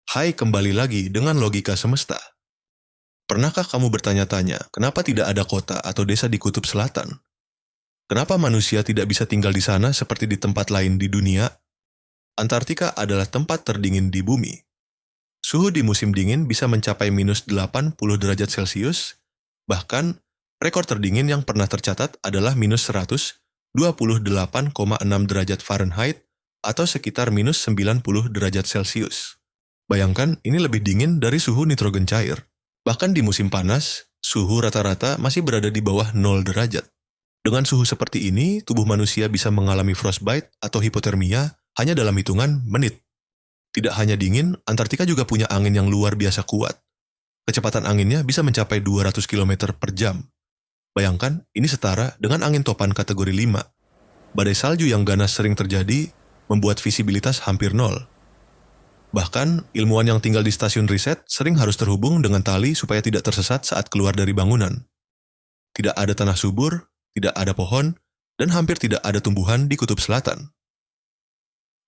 Hai, kembali lagi dengan Logika Semesta. Pernahkah kamu bertanya-tanya, kenapa tidak ada kota atau desa di Kutub Selatan? Kenapa manusia tidak bisa tinggal di sana seperti di tempat lain di dunia? Antartika adalah tempat terdingin di bumi. Suhu di musim dingin bisa mencapai minus 80 derajat Celcius, bahkan rekor terdingin yang pernah tercatat adalah minus 128,6 derajat Fahrenheit atau sekitar minus 90 derajat Celcius. Bayangkan, ini lebih dingin dari suhu nitrogen cair. Bahkan di musim panas, suhu rata-rata masih berada di bawah 0 derajat. Dengan suhu seperti ini, tubuh manusia bisa mengalami frostbite atau hipotermia hanya dalam hitungan menit. Tidak hanya dingin, Antartika juga punya angin yang luar biasa kuat. Kecepatan anginnya bisa mencapai 200 km per jam. Bayangkan, ini setara dengan angin topan kategori 5. Badai salju yang ganas sering terjadi, membuat visibilitas hampir nol. Bahkan, ilmuwan yang tinggal di stasiun riset sering harus terhubung dengan tali supaya tidak tersesat saat keluar dari bangunan. Tidak ada tanah subur, tidak ada pohon, dan hampir tidak ada tumbuhan di Kutub Selatan.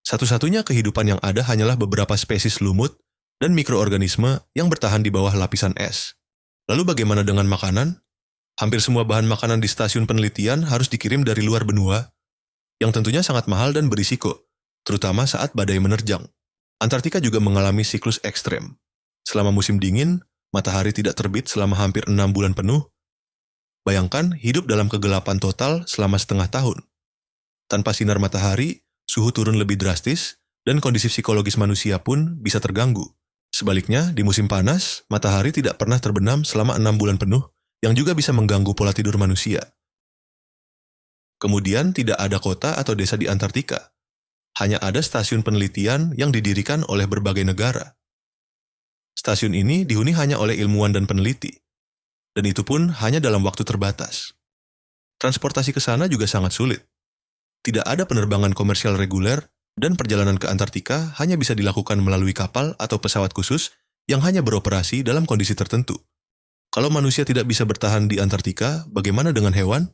Satu-satunya kehidupan yang ada hanyalah beberapa spesies lumut dan mikroorganisme yang bertahan di bawah lapisan es. Lalu bagaimana dengan makanan? Hampir semua bahan makanan di stasiun penelitian harus dikirim dari luar benua, yang tentunya sangat mahal dan berisiko, terutama saat badai menerjang. Antartika juga mengalami siklus ekstrem. Selama musim dingin, matahari tidak terbit selama hampir 6 bulan penuh. Bayangkan hidup dalam kegelapan total selama setengah tahun. Tanpa sinar matahari, suhu turun lebih drastis, dan kondisi psikologis manusia pun bisa terganggu. Sebaliknya, di musim panas, matahari tidak pernah terbenam selama 6 bulan penuh, yang juga bisa mengganggu pola tidur manusia. Kemudian, tidak ada kota atau desa di Antartika. Hanya ada stasiun penelitian yang didirikan oleh berbagai negara. Stasiun ini dihuni hanya oleh ilmuwan dan peneliti, dan itu pun hanya dalam waktu terbatas. Transportasi ke sana juga sangat sulit. Tidak ada penerbangan komersial reguler, dan perjalanan ke Antartika hanya bisa dilakukan melalui kapal atau pesawat khusus yang hanya beroperasi dalam kondisi tertentu. Kalau manusia tidak bisa bertahan di Antartika, bagaimana dengan hewan?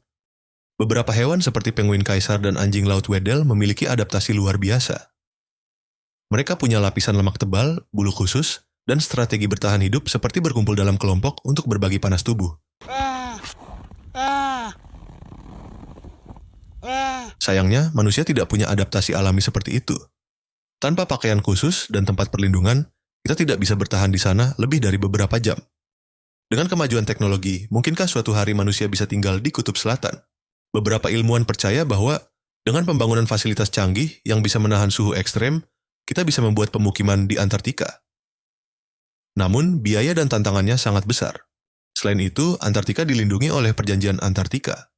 Beberapa hewan seperti penguin kaisar dan anjing laut Weddell memiliki adaptasi luar biasa. Mereka punya lapisan lemak tebal, bulu khusus, dan strategi bertahan hidup seperti berkumpul dalam kelompok untuk berbagi panas tubuh. Sayangnya, manusia tidak punya adaptasi alami seperti itu. Tanpa pakaian khusus dan tempat perlindungan, kita tidak bisa bertahan di sana lebih dari beberapa jam. Dengan kemajuan teknologi, mungkinkah suatu hari manusia bisa tinggal di Kutub Selatan? Beberapa ilmuwan percaya bahwa dengan pembangunan fasilitas canggih yang bisa menahan suhu ekstrem, kita bisa membuat pemukiman di Antartika. Namun, biaya dan tantangannya sangat besar. Selain itu, Antartika dilindungi oleh Perjanjian Antartika,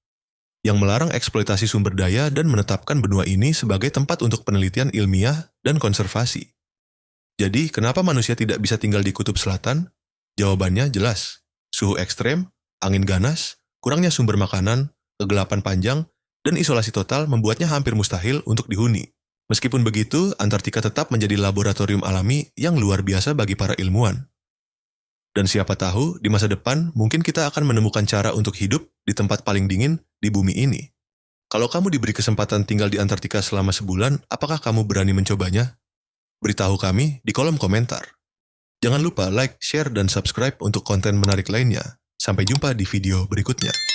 yang melarang eksploitasi sumber daya dan menetapkan benua ini sebagai tempat untuk penelitian ilmiah dan konservasi. Jadi, kenapa manusia tidak bisa tinggal di Kutub Selatan? Jawabannya jelas. Suhu ekstrem, angin ganas, kurangnya sumber makanan, kegelapan panjang, dan isolasi total membuatnya hampir mustahil untuk dihuni. Meskipun begitu, Antartika tetap menjadi laboratorium alami yang luar biasa bagi para ilmuwan. Dan siapa tahu, di masa depan mungkin kita akan menemukan cara untuk hidup di tempat paling dingin di bumi ini. Kalau kamu diberi kesempatan tinggal di Antartika selama sebulan, apakah kamu berani mencobanya? Beritahu kami di kolom komentar. Jangan lupa like, share, dan subscribe untuk konten menarik lainnya. Sampai jumpa di video berikutnya.